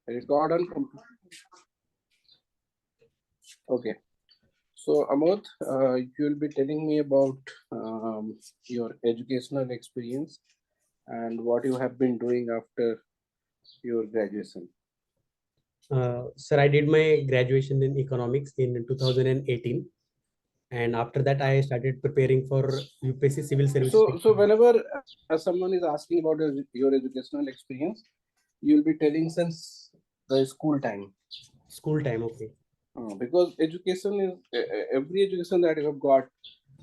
Record on okay. So Amod, you'll be telling me about your educational experience and what you have been doing after your graduation. Sir, I did my graduation in economics in 2018, and after that, I started preparing for UPSC Civil Service. So whenever someone is asking about your educational experience, you'll be telling since the school time. School time, okay. Because education is every education that you have got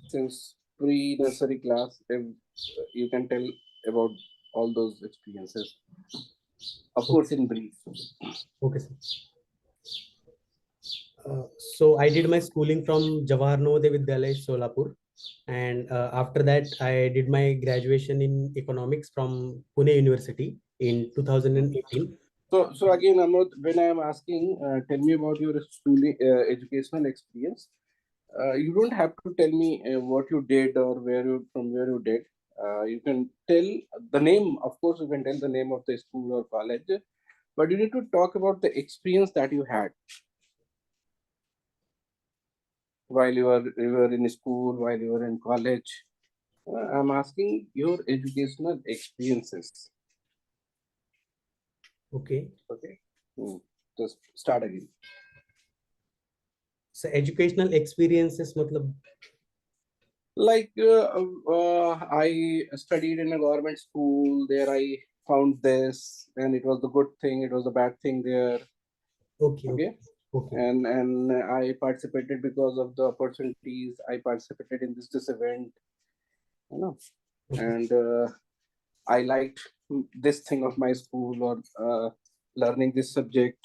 since pre-nursery class, you can tell about all those experiences. Of course, in brief. Okay, sir. So I did my schooling from Jawahar Navodaya Vidyalaya, Solapur, and after that I did my graduation in economics from Pune University in 2018. So again, Amod, when I am asking, tell me about your schooling, educational experience. You don't have to tell me what you did or where you did. You can tell the name. Of course, you can tell the name of the school or college, but you need to talk about the experience that you had while you were in school, while you were in college. I'm asking your educational experiences. Okay. Okay. Just start again. So educational experiences, matlab. Like I studied in a government school. There I found this, and it was the good thing. It was the bad thing there. Okay. And I participated because of the opportunities. I participated in this event, you know, and I liked this thing of my school or learning this subject.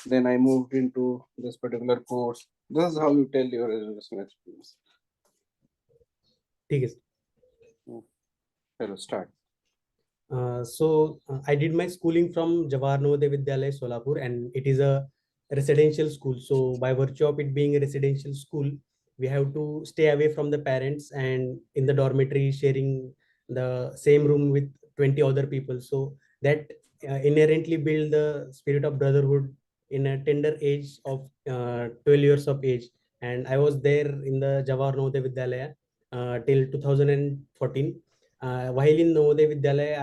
Then I moved into this particular course. This is how you tell your educational experience. ठीक है. Hello, start. I did my schooling from Jawahar Navodaya Vidyalaya, Solapur, and it is a residential school. So by virtue of it being a residential school, we have to stay away from the parents and in the dormitory sharing the same room with 20 other people. So that inherently build the spirit of brotherhood in a tender age of 12 years of age. And I was there in the Jawahar Navodaya Vidyalaya till 2014. While in Navodaya Vidyalaya,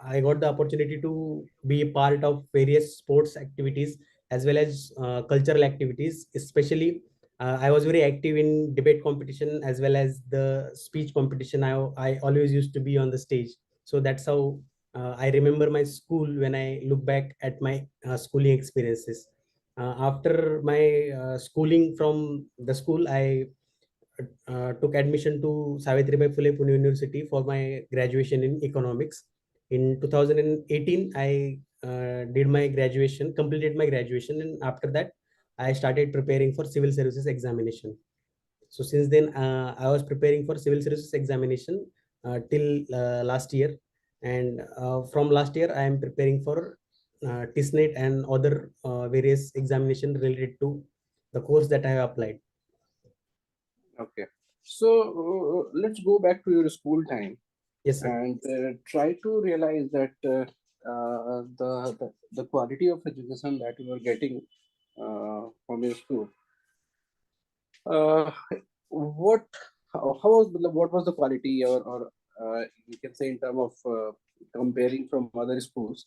I got the opportunity to be a part of various sports activities as well as cultural activities. Especially, I was very active in debate competition as well as the speech competition. I always used to be on the stage. So that's how I remember my school when I look back at my schooling experiences. After my schooling from the school, I took admission to Savitribai Phule Pune University for my graduation in economics. In 2018, I did my graduation, completed my graduation, and after that, I started preparing for civil services examination. So since then, I was preparing for civil services examination till last year, and from last year, I am preparing for TISSNET and other various examination related to the course that I have applied. Okay. So let's go back to your school time. Yes, sir. And try to realize that the quality of education that you are getting from your school. What how was what was the quality or you can say in terms of comparing from other schools,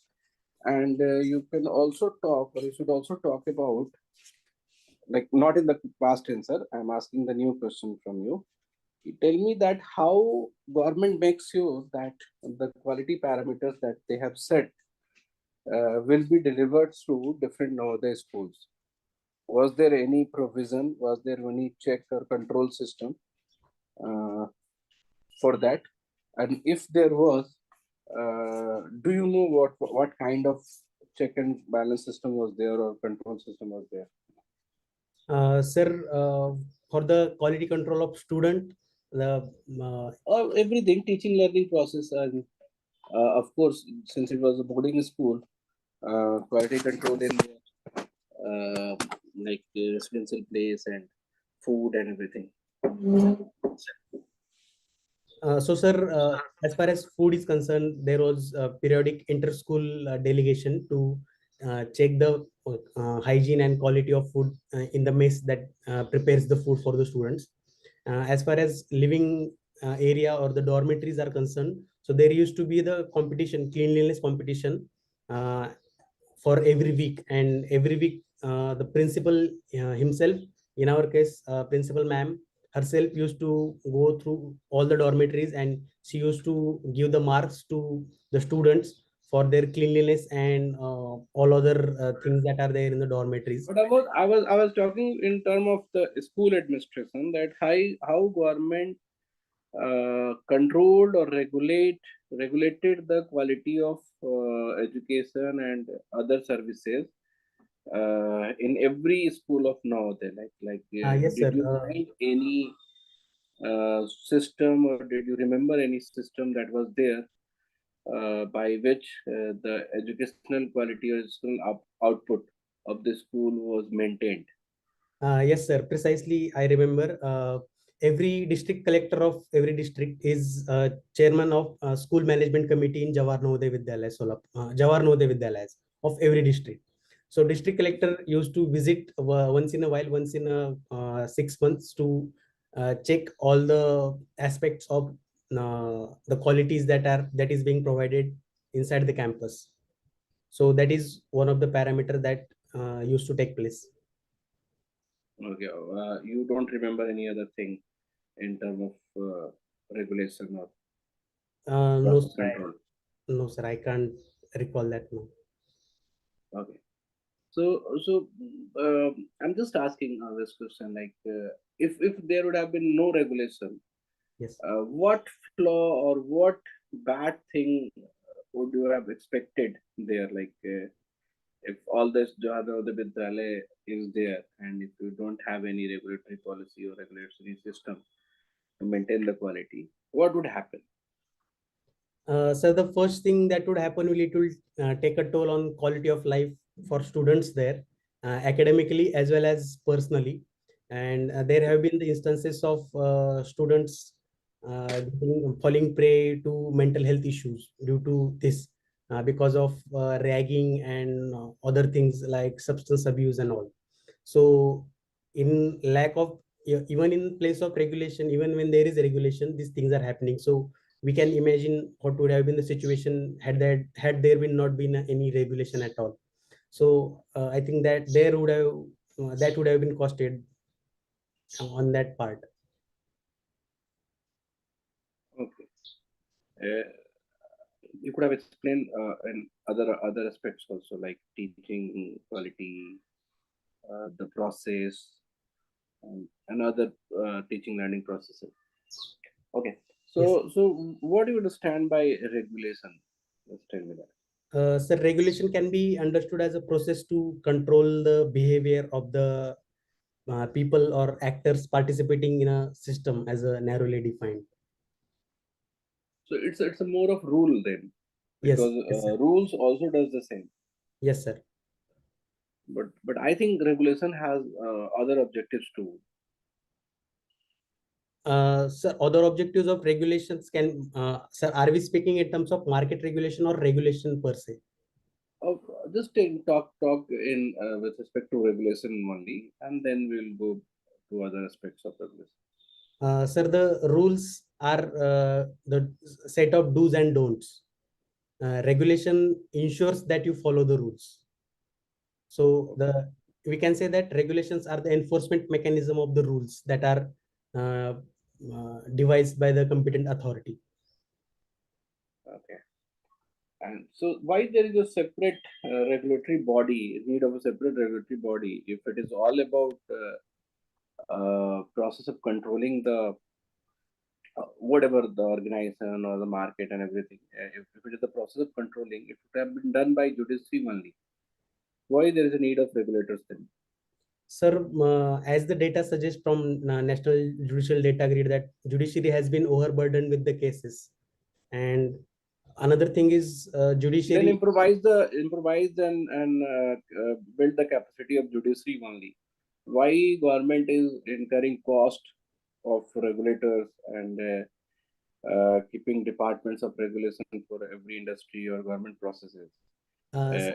and you can also talk or you should also talk about, like, not in the past answer. I'm asking the new question from you. Tell me that how government makes sure that the quality parameters that they have set will be delivered through different Navodaya schools. Was there any provision? Was there any check or control system for that? And if there was, do you know what kind of check and balance system was there or control system was there? Sir, for the quality control of student, the everything, teaching learning process, and of course, since it was a boarding school, quality control in like residential place and food and everything. so, sir, as far as food is concerned, there was a periodic inter-school delegation to check the hygiene and quality of food in the mess that prepares the food for the students. As far as living area or the dormitories are concerned, so there used to be the competition, cleanliness competition, uh, for every week, and every week the principal himself, in our case principal ma'am herself, used to go through all the dormitories, and she used to give the marks to the students for their cleanliness and all other things that are there in the dormitories. But I was talking in terms of the school administration, that how government controlled or regulated the quality of education and other services in every school of Navodaya. Yes, Did sir. you find any system, or did you remember any system that was there by which the educational quality or educational output of the school was maintained? Yes, sir. Precisely, I remember. Every district collector of every district is chairman of school management committee in Jawahar Navodaya Vidyalaya, Jawahar Navodaya Vidyalayas of every district. So, district collector used to visit once in a while, once in a 6 months, to check all the aspects of the qualities that is being provided inside the campus. So, that is one of the parameter that used to take place. Okay, you don't remember any other thing in terms of regulation or No, process sir. control? No, sir. I can't recall that now. Okay. So I'm just asking this question, like if there would have been no regulation, Yes. what flaw or what bad thing would you have expected there? Like if all this Jada the Vidyalaya is there, and if you don't have any regulatory policy or regulatory system to maintain the quality, what would happen? So the first thing that would happen will it will take a toll on quality of life for students there, academically as well as personally. And there have been the instances of students falling prey to mental health issues due to this, because of ragging and other things like substance abuse and all. So in lack of, even in place of regulation, even when there is a regulation, these things are happening. So we can imagine what would have been the situation had there been not been any regulation at all. So I think that there would have that would have been costed on that part. Okay. Uh, you could have explained in other aspects also, like teaching quality, the process, and other teaching learning processes. Okay. Yes. So what do you understand by regulation? Let's tell me that. So regulation can be understood as a process to control the behavior of the people or actors participating in a system as a narrowly defined. So it's a more of rule then, Yes. because Yes, sir. rules also does the same. Yes, sir. But I think regulation has other objectives too. Sir, other objectives of regulations can, sir, are we speaking in terms of market regulation or regulation per se? Of just talk in with respect to regulation only, and then we'll go to other aspects of regulation. Sir, the rules are the set of do's and don'ts. Regulation ensures that you follow the rules. So Okay. the we can say that regulations are the enforcement mechanism of the rules that are devised by the competent authority. Okay. And so why there is a separate regulatory body, need of a separate regulatory body, if it is all about process of controlling the whatever the organization or the market and everything. If it is the process of controlling, if it have been done by judiciary only, why there is a need of regulators then? Sir, as the data suggests from National Judicial Data Grid, that judiciary has been overburdened with the cases. And another thing is Then judiciary. improvise and build the capacity of judiciary only. Why government is incurring cost of regulators and keeping departments of regulation for every industry or government processes? Uh,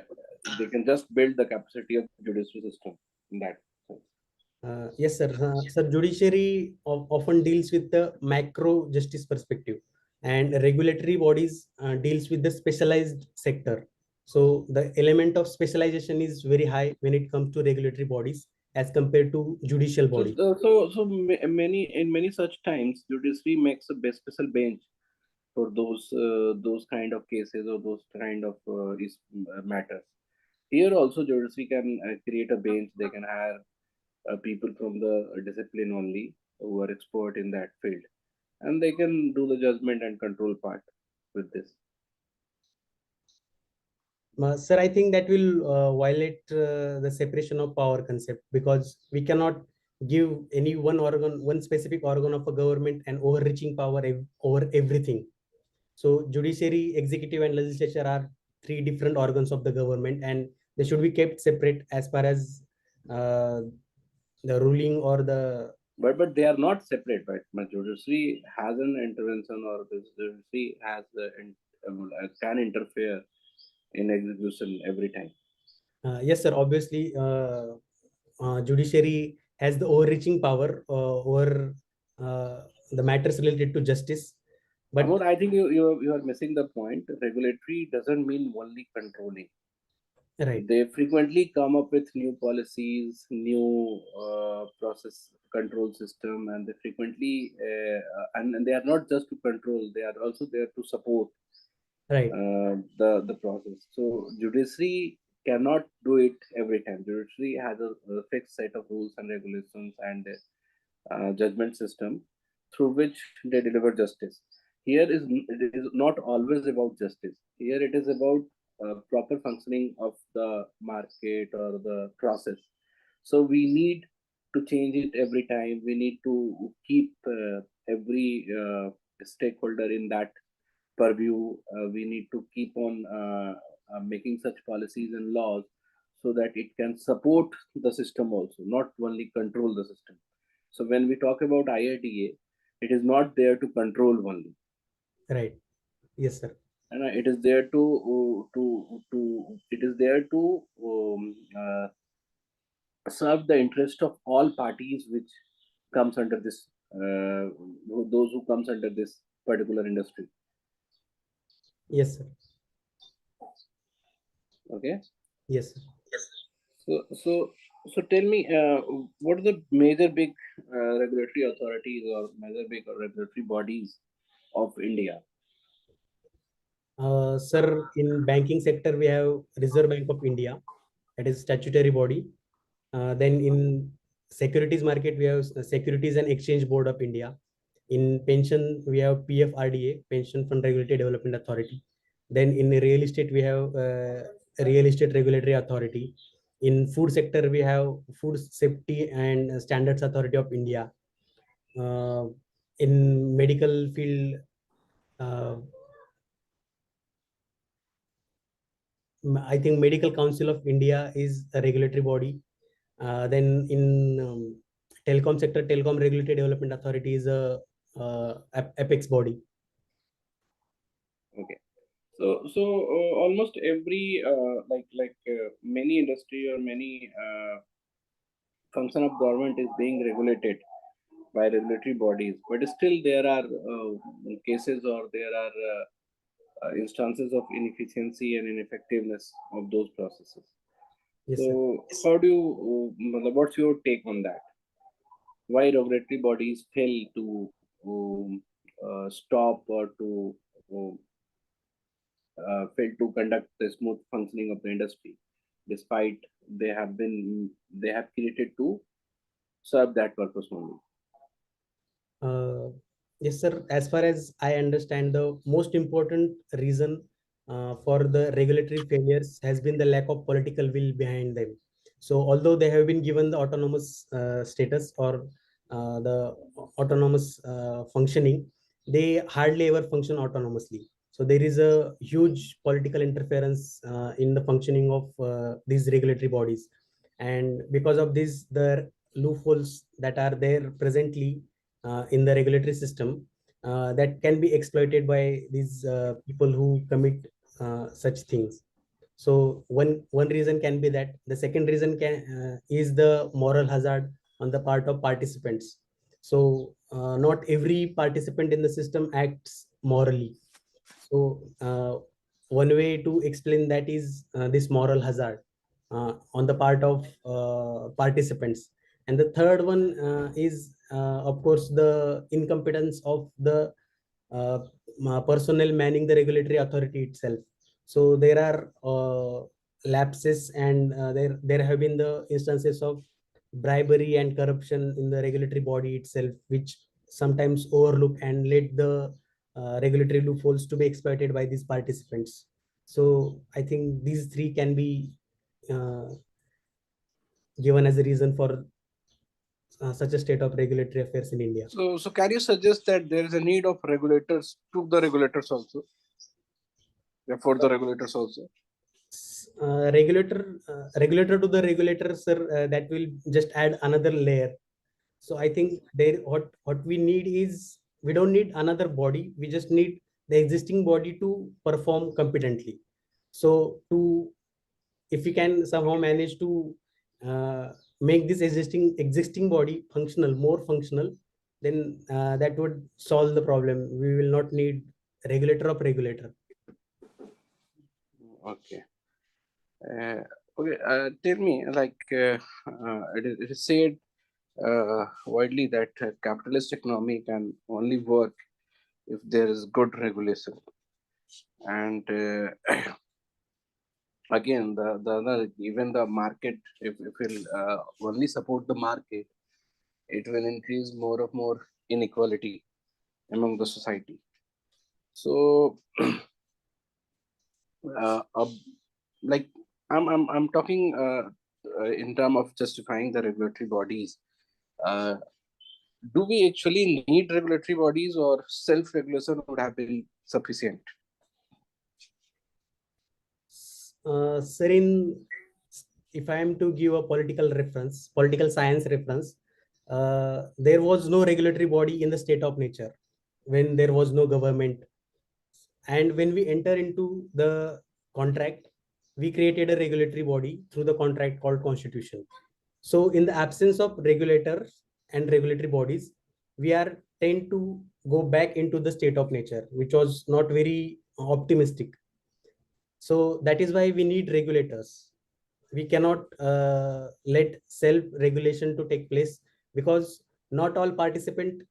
They can just build the capacity of judicial system in that sense. yes, sir. Sir, judiciary often deals with the macro justice perspective, and regulatory bodies deals with the specialized sector. So the element of specialization is very high when it comes to regulatory bodies as compared to judicial So, bodies. many in many such times, judiciary makes a special bench for those kind of cases or those kind of matters. Here also, judiciary can create a bench. They can hire people from the discipline only who are expert in that field, and they can do the judgment and control part with this. Sir, I think that will violate the separation of power concept, because we cannot give any one organ, one specific organ of a government, an overreaching power over everything. So judiciary, executive, and legislature are three different organs of the government, and they should be kept separate as far as uh, the ruling or the But they are not separate, right? But judiciary has an intervention, or the judiciary has can interfere in execution every time. yes, sir. Obviously, judiciary has the overreaching power over uh, the matters related to justice, but Amod, I think you are missing the point. Regulatory doesn't mean only controlling. right, They frequently come up with new policies, new process control system, and they frequently and they are not just to control; they are also there to support right, the process. So judiciary cannot do it every time. Judiciary has a fixed set of rules and regulations and judgment system through which they deliver justice. Here is it is not always about justice. Here it is about proper functioning of the market or the process. So we need to change it every time. We need to keep every stakeholder in that purview. We need to keep on making such policies and laws so that it can support the system also, not only control the system. So when we talk about IITA, it is not there to control only, right. Yes, sir. and it is there it is there to serve the interest of all parties which comes under this those who comes under this particular industry. Yes, sir. Okay. Yes, sir. So, so, so tell me, what are the major big regulatory authorities or major big regulatory bodies of India? Sir, in banking sector, we have Reserve Bank of India, that is statutory body. Then in securities market, we have Securities and Exchange Board of India. In pension, we have PFRDA, Pension Fund Regulatory Development Authority. Then in real estate, we have Real Estate Regulatory Authority. In food sector, we have Food Safety and Standards Authority of India. Uh, in medical field, uh, I think Medical Council of India is a regulatory body. Then in telecom sector, Telecom Regulatory Development Authority is a apex body. Okay. So almost every many industry or many function of government is being regulated by regulatory bodies, but still there are cases or there are instances of inefficiency and ineffectiveness of those processes. Yes, sir. So, how do what's your take on that? Why regulatory bodies fail to stop or to um, fail to conduct the smooth functioning of the industry, despite they have created to serve that purpose only. Uh, yes, sir. As far as I understand, the most important reason for the regulatory failures has been the lack of political will behind them. So, although they have been given the autonomous status or the autonomous functioning, they hardly ever function autonomously. So, there is a huge political interference in the functioning of these regulatory bodies. And because of this, the loopholes that are there presently in the regulatory system that can be exploited by these people who commit such things. So one reason can be that. The second reason is the moral hazard on the part of participants. So not every participant in the system acts morally. So one way to explain that is this moral hazard on the part of participants. And the third one is, of course, the incompetence of the uh, personnel manning the regulatory authority itself. So there are lapses, and there have been the instances of bribery and corruption in the regulatory body itself, which sometimes overlook and let the regulatory loopholes to be exploited by these participants. So I think these three can be uh, given as a reason for such a state of regulatory affairs in India. So can you suggest that there is a need of regulators to the regulators also? Yeah, for the regulators also. Regulator to the regulator, sir, that will just add another layer. So I think there what we need is, we don't need another body, we just need the existing body to perform competently. So to, if we can somehow manage to uh, make this existing body functional, more functional, then that would solve the problem. We will not need regulator of regulator. Okay. Okay. Tell me, like, it is said widely that capitalist economy can only work if there is good regulation. And again, the even the market, if we'll only support the market, it will increase more of more inequality among the society. So, like, I'm talking in terms of justifying the regulatory bodies. Uh, do we actually need regulatory bodies, or self-regulation would have been sufficient? Sir, if I am to give a political reference, political science reference, there was no regulatory body in the state of nature when there was no government. And when we enter into the contract, we created a regulatory body through the contract called Constitution. So, in the absence of regulators and regulatory bodies, we are tend to go back into the state of nature, which was not very optimistic. So that is why we need regulators. We cannot let self regulation to take place, because not all participant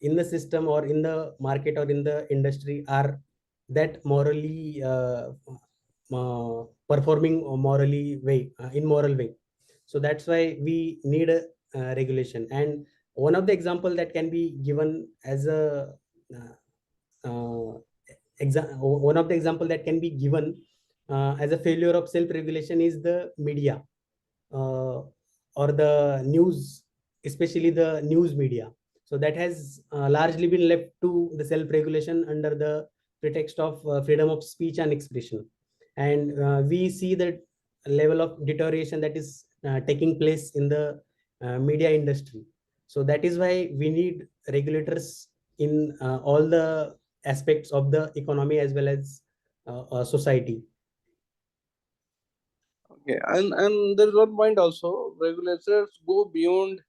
in the system or in the market or in the industry are that morally performing morally way, in moral way. So that's why we need a regulation. And one of the example that can be given as a uh, one of the example that can be given as a failure of self-regulation is the media, uh, or the news, especially the news media. So that has largely been left to the self-regulation under the pretext of freedom of speech and expression. And we see that level of deterioration that is taking place in the media industry. So that is why we need regulators in all the aspects of the economy as well as society. Okay, and there's one point also. Regulators go beyond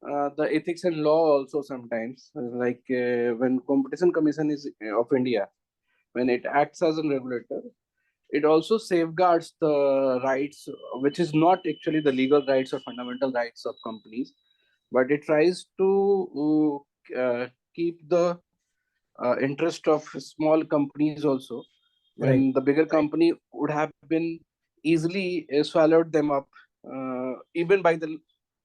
the ethics and law also sometimes. Like when Competition Commission is of India, when it acts as a regulator, it also safeguards the rights, which is not actually the legal rights or fundamental rights of companies, but it tries to keep the interest of small companies also, Right. when the bigger company would have been easily swallowed them up, even by the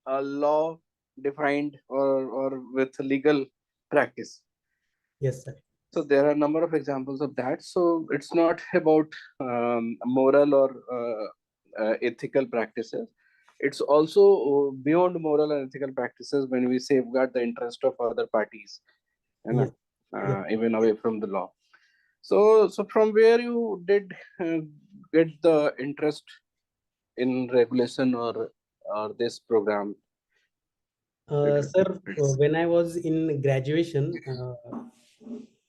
law defined, or with legal practice. Yes, sir. So there are a number of examples of that. So it's not about moral or ethical practices. It's also beyond moral and ethical practices when we safeguard the interest of other parties, you Yes. know, Yes. even away from the law. So from where you did get the interest in regulation, or this program? Sir, when I was in graduation,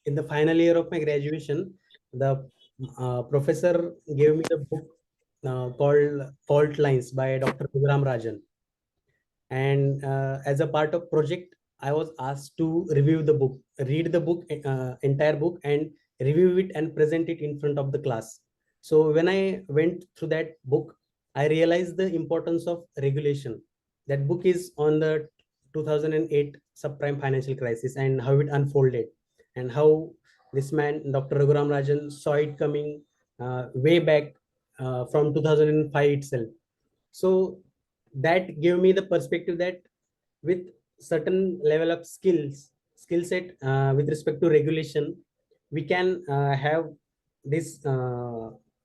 in the final year of my graduation, the professor gave me the book called Fault Lines by Dr. Ram Rajan. And as a part of project, I was asked to review the book, read the book, entire book, and review it and present it in front of the class. So when I went through that book, I realized the importance of regulation. That book is on the 2008 subprime financial crisis and how it unfolded, and how this man Dr. Raghuram Rajan saw it coming way back from 2005 itself. So that gave me the perspective that with certain level of skill set with respect to regulation, we can have these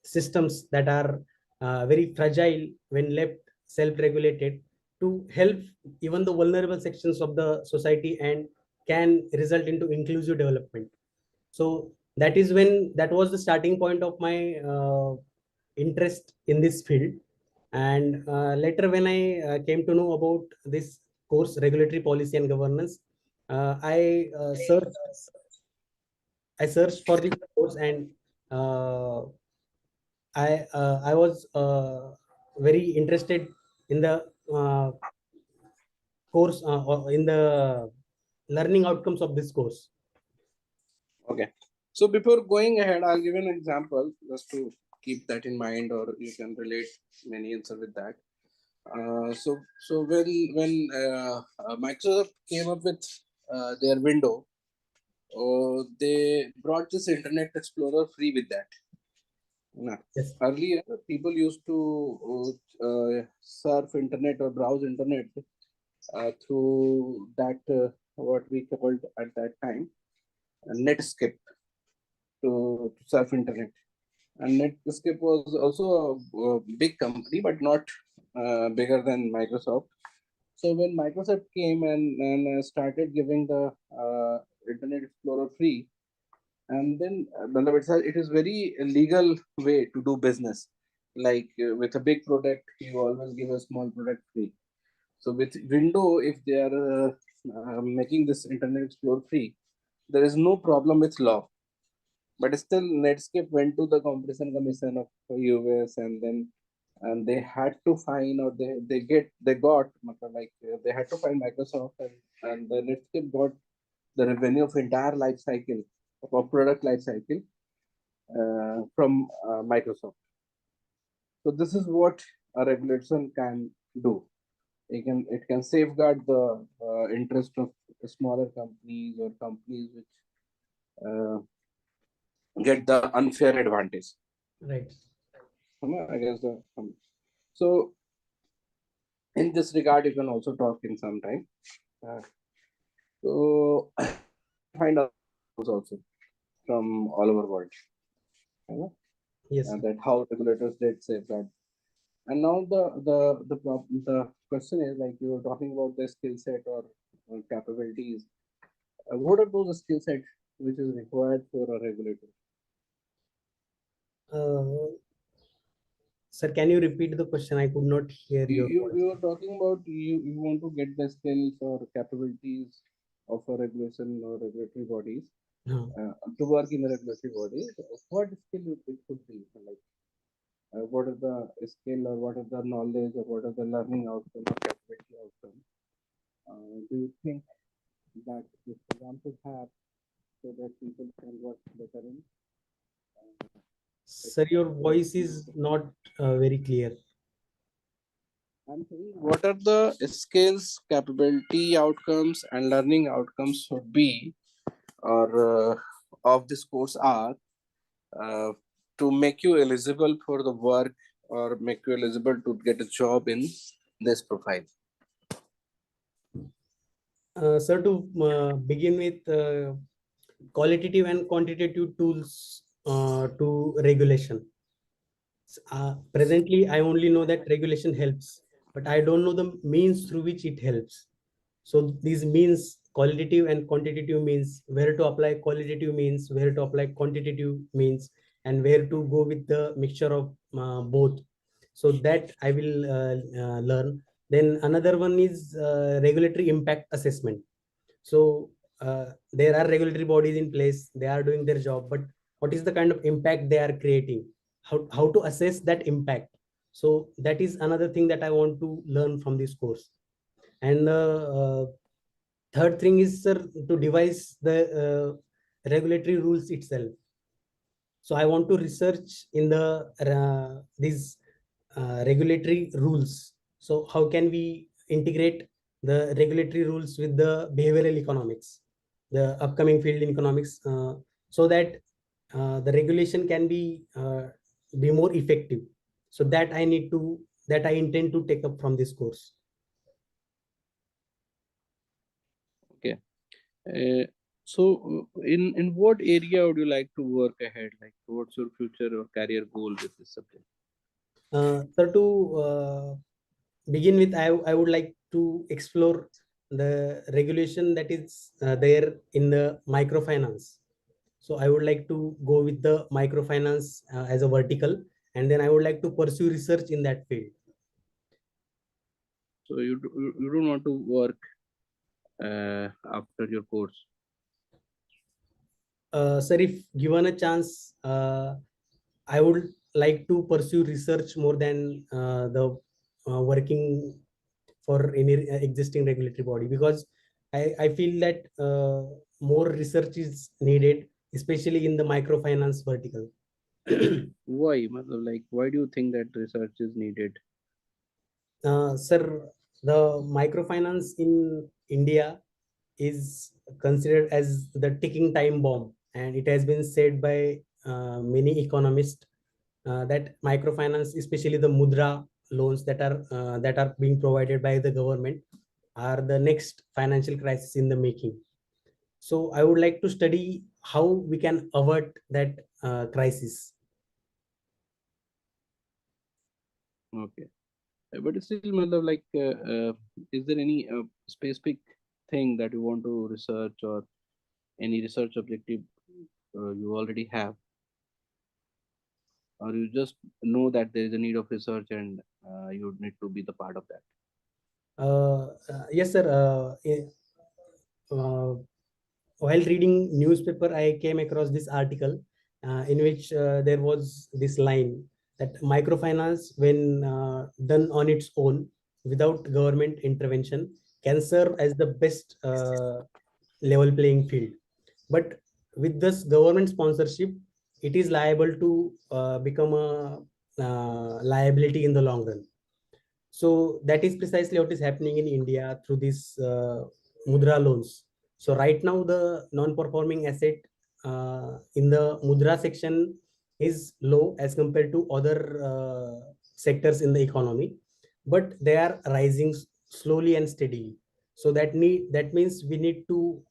systems that are very fragile when left self-regulated, to help even the vulnerable sections of the society and can result into inclusive development. So that was the starting point of my interest in this field. And later when I came to know about this course, regulatory policy and governance, I searched for this course, and uh, I was very interested in the uh, course, or in the learning outcomes of this course. Okay. So before going ahead, I'll give an example just to keep that in mind, or you can relate many answer with that. So when Microsoft came up with their window, they brought this Internet Explorer free with that. Nah. Yes. Earlier, people used to surf internet or browse internet through that what we called at that time Netscape to surf internet. And Netscape was also a big company, but not bigger than Microsoft. So when Microsoft came and started giving the Internet Explorer free, and then it is very legal way to do business. Like with a big product, you always give a small product free. So with Windows, if they are making this Internet Explorer free, there is no problem with law. But still, Netscape went to the Competition Commission of US, and they had to fine, or they got like they had to fine Microsoft, and the Netscape got the revenue of entire life cycle of product life cycle from Microsoft. So this is what a regulation can do. It can safeguard the interest of smaller companies or companies which uh, get the unfair advantage. Right. I guess so. In this regard, you can also talk in some time. So find out also from all over world. You know, Yes. that how regulators did safeguard. And now the question is, like you were talking about the skill set or capabilities. What are those skill sets which is required for a regulator? Uh, Sir, can you repeat the question? I could not hear You your you, voice. you were talking about you want to get the skills or capabilities of a regulation or regulatory bodies Uh, to work in a regulatory body. What skill it could be? Like what is the skill, or what is the knowledge, or what is the learning outcome or capability outcome? Do you think that this program should have so that people can work better in? Sir, your voice is not very clear. I'm saying what are the skills, capability outcomes, and learning outcomes should be, or of this course are, uh, to make you eligible for the work or make you eligible to get a job in this profile. Sir, to begin with, qualitative and quantitative tools to regulation. Presently, I only know that regulation helps, but I don't know the means through which it helps. So these means, qualitative and quantitative means, where to apply qualitative means, where to apply quantitative means, and where to go with the mixture of both. So that I will learn. Then another one is regulatory impact assessment. So there are regulatory bodies in place, they are doing their job, but what is the kind of impact they are creating? How to assess that impact? So that is another thing that I want to learn from this course. And the third thing is, sir, to devise the regulatory rules itself. So I want to research in the these regulatory rules. So how can we integrate the regulatory rules with the behavioral economics, the upcoming field in economics, so that the regulation can be more effective. So that I intend to take up from this course. Okay. In what area would you like to work ahead? Like, what's your future or career goal with this subject? So to begin with, I would like to explore the regulation that is there in the microfinance. So I would like to go with the microfinance as a vertical, and then I would like to pursue research in that field. So you don't want to work after your course. Sir, if given a chance, I would like to pursue research more than the working for any existing regulatory body, because I feel that more research is needed, especially in the microfinance vertical. Why? Like, why do you think that research is needed? Sir, the microfinance in India is considered as the ticking time bomb, and it has been said by many economists that microfinance, especially the mudra loans that are being provided by the government, are the next financial crisis in the making. So I would like to study how we can avert that crisis. Okay. But still, like, is there any specific thing that you want to research, or any research objective you already have, or you just know that there is a need of research and you need to be the part of that? Yes, sir. Uh, while reading newspaper, I came across this article in which there was this line that microfinance, when done on its own without government intervention, can serve as the best level playing field. But with this government sponsorship, it is liable to become a liability in the long run. So that is precisely what is happening in India through these mudra loans. So right now, the non-performing asset in the mudra section is low as compared to other sectors in the economy, but they are rising slowly and steadily. So that means we need to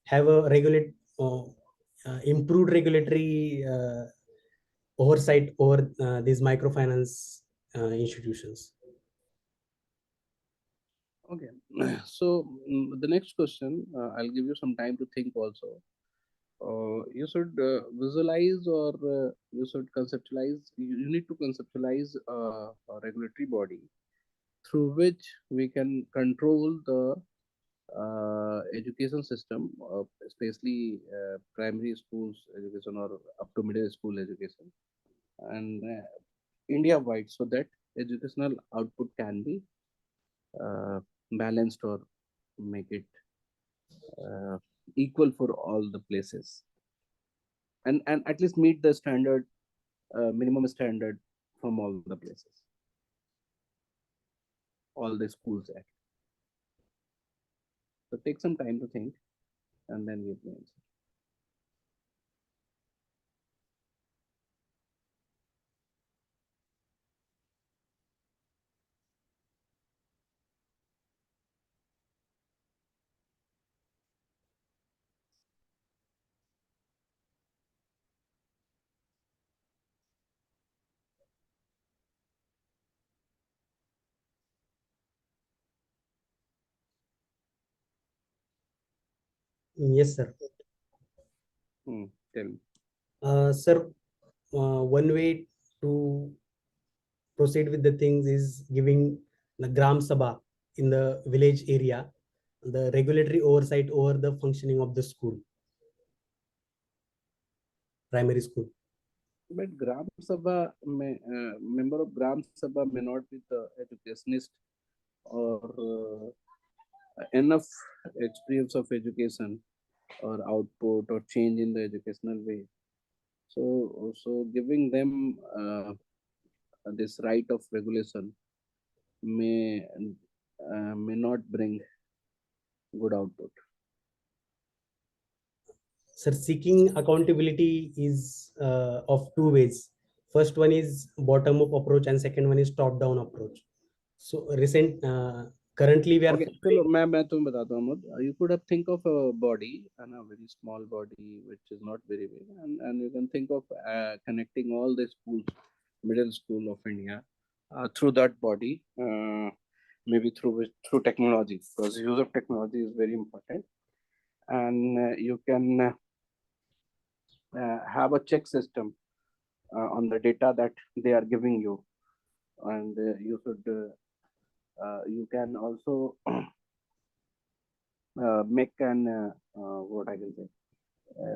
have a improved regulatory oversight over these microfinance institutions. Okay. So the next question, I'll give you some time to think also. You should visualize, or you should conceptualize. You need to conceptualize a regulatory body through which we can control the education system, especially primary schools education or up to middle school education, and India wide, so that educational output can be uh, balanced, or make it uh, equal for all the places, and at least meet the standard, minimum standard from all the places, all the schools at. So take some time to think and then give the answer. Yes, sir. Tell me. Sir, one way to proceed with the things is giving the Gram Sabha in the village area the regulatory oversight over the functioning of the school, primary school. But Gram Sabha member of Gram Sabha may not be the educationist or enough experience of education or output or change in the educational way. So giving them this right of regulation may not bring good output. Sir, seeking accountability is of two ways. First one is bottom up approach, and second one is top down approach. So currently we are Okay, चलो following. मैं तुम्हें बताता हूँ Amod. You could have think of a body and a very small body which is not very big, and you can think of connecting all the schools, middle school of India, through that body, maybe through technology, because use of technology is very important, and you can have a check system on the data that they are giving you, and you can also make an what I can say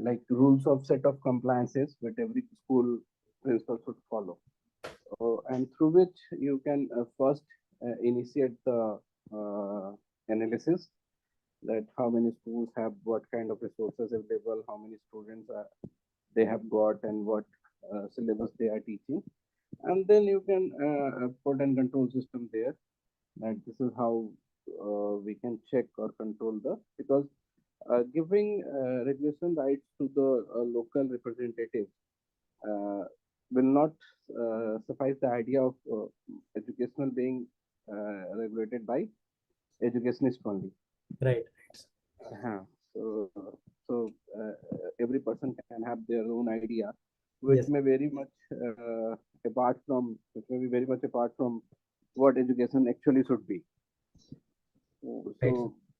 like rules of set of compliances that every school principal should follow, and through which you can first initiate the analysis that how many schools have what kind of resources available, how many students they have got, and what syllabus they are teaching, and then you can put a control system there that this is how we can check or control the, because giving regulation rights to the local representative uh, will not suffice the idea of educational being regulated by educationists only. Right. Uh-huh. So every person can have their own idea, which Yes. may very much which may be very much apart from what education actually should be. Right.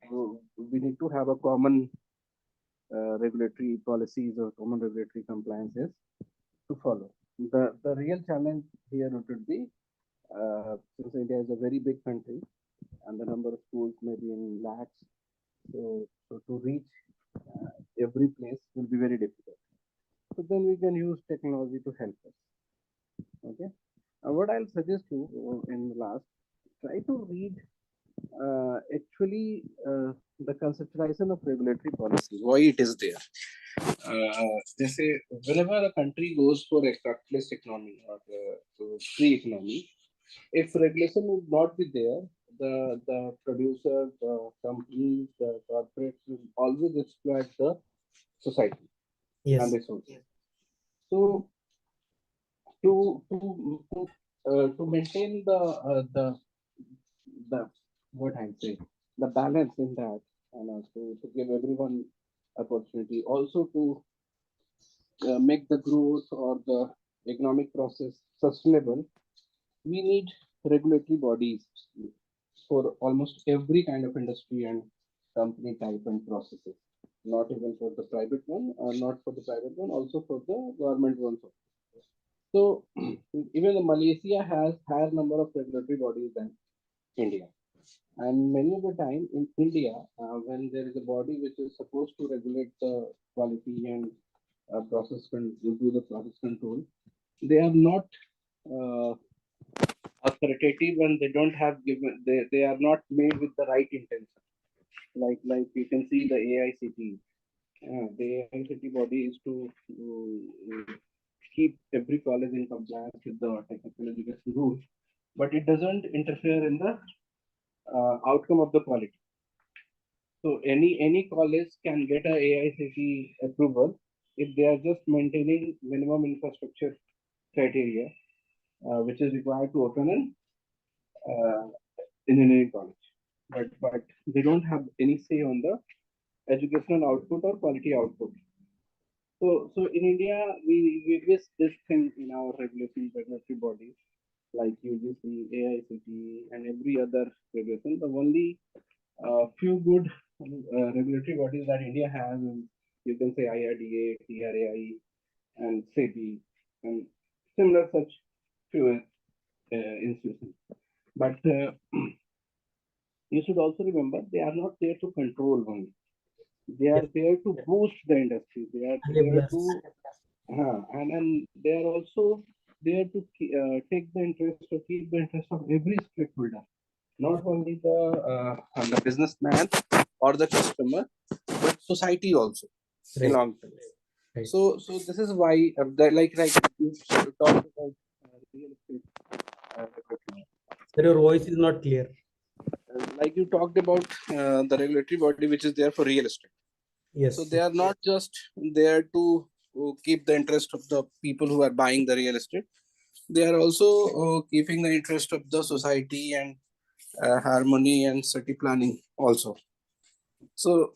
So we need to have a common regulatory policies or common regulatory compliances to follow. The real challenge here would be since India is a very big country and the number of schools may be in lakhs, so to reach every place will be very difficult. So then we can use technology to help us. Okay. What I'll suggest you in the last, try to read actually the conceptualization of regulatory policy, why it is there. They say whenever a country goes for a capitalist economy or free economy, if regulation would not be there, the producers, the companies, the corporates will always exploit the society and Yes. resources. So to maintain the what I say the balance in that, and to give everyone opportunity, also to make the growth or the economic process sustainable, we need regulatory bodies for almost every kind of industry and company type and processes. Not even for the private one, or not for the private one, also for the government ones. So even Malaysia has higher number of regulatory bodies than India. And many of the time in India, when there is a body which is supposed to regulate the quality and do the process control, they are not uh, authoritative and they don't have given they are not made with the right intention. Like you can see the AICT. The AICT body is to keep every college in compliance with the technical education rules, but it doesn't interfere in the outcome of the quality. So any college can get a AICT approval if they are just maintaining minimum infrastructure criteria, which is required to open an uh, engineering college. But they don't have any say on the educational output or quality output. So in India, we miss this thing in our regulatory bodies like UGC, AICT, and every other regulation. The only few good regulatory bodies that India has, you can say IRDA, TRAI, and SEBI, and similar such few institutions. But you should also remember they are not there to control only. They Yes. are there to boost the industry. They are there to Enablers. And they are also there to take the interest or keep the interest of every stakeholder, not only the businessman or the customer, but society also in Right. long term. Right. So this is why like you talked about real estate regulatory. Sir, your voice is not clear. Like you talked about the regulatory body which is there for real estate. So Yes. they are not just there to keep the interest of the people who are buying the real estate. They are also keeping the interest of the society and harmony and city planning also. So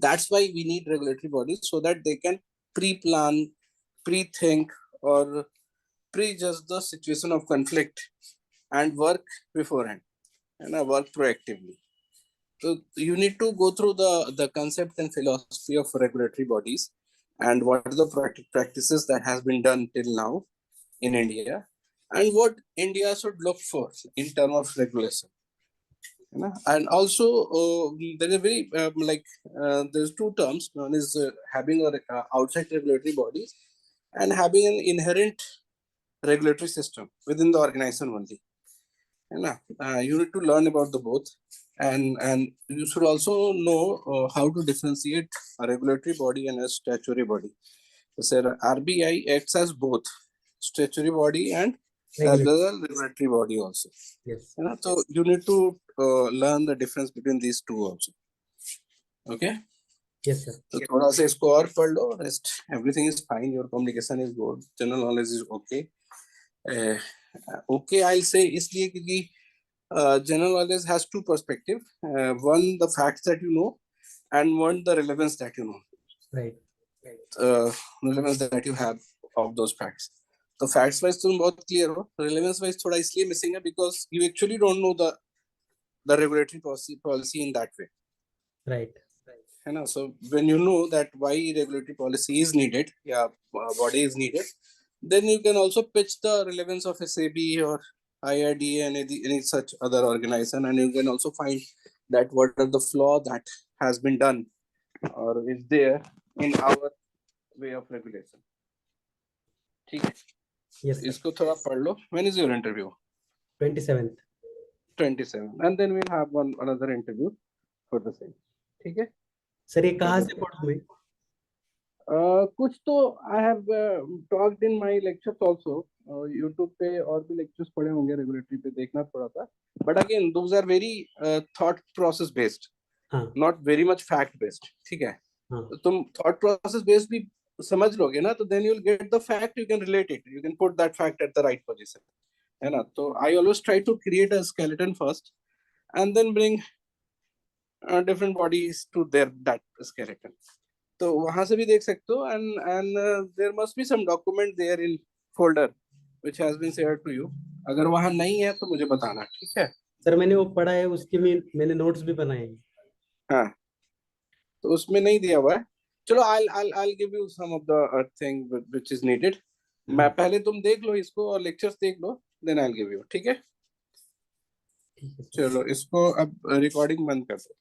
that's why we need regulatory bodies so that they can pre-plan, pre-think, or prejudge the situation of conflict and work beforehand and work proactively. So you need to go through the concept and philosophy of regulatory bodies and what are the practices that has been done till now in India and what India should look for in terms of regulation. And also there is very there's two terms. One is having a outside regulatory bodies and having an inherent regulatory system within the organization only. You need to learn about the both, and you should also know how to differentiate a regulatory body and a statutory body. So RBI acts as both statutory body and as Regular. well as regulatory body also. Yes. So you need to learn the difference between these two also. Okay. Yes, sir. तो थोड़ा सा इसको और पढ़ लो. Rest everything is fine. Your communication is good. General knowledge is okay. Okay, I'll say इसलिए क्योंकि general knowledge has two perspectives. One, the facts that you know, and one, the relevance that you know. Right. Relevance that you have of those facts. तो facts wise तुम बहुत clear हो. Relevance wise थोड़ा इसलिए missing है because you actually don't know the regulatory policy in that way. Right. So when you know that why regulatory policy is needed, body is needed, then you can also pitch the relevance of SAB or IRDA and any such other organization, and you can also find that what are the flaw that has been done or is there in our way of regulation. ठीक है. Yes, sir. इसको थोड़ा पढ़ लो. When is your interview? 27th. 27, and then we'll have another interview for the same. ठीक है. Sir ये कहाँ से पढ़ूं मैं? कुछ तो I have talked in my lectures also. YouTube पे और भी लेक्चर्स पढ़े होंगे रेगुलेटरी पे, देखना पड़ा था. But again those are very thought process based, not very much fact based. ठीक है. तो तुम थॉट प्रोसेस बेस्ड भी समझ लोगे ना, तो then you will get the fact, you can relate it, you can put that fact at the right position. है ना. तो I always try to create a skeleton first and then bring different bodies to their that skeleton. तो वहां से भी देख सकते हो. And there must be some document there in folder which has been shared to you. अगर वहां नहीं है तो मुझे बताना. ठीक है. सर मैंने वो पढ़ा है, उसके में मैंने नोट्स भी बनाए हैं. हाँ, तो उसमें नहीं दिया हुआ है. चलो I'll give you some of the thing which is needed. मैं पहले तुम देख लो इसको और लेक्चर्स देख लो, then I'll give you. ठीक है. चलो इसको अब रिकॉर्डिंग बंद कर दो.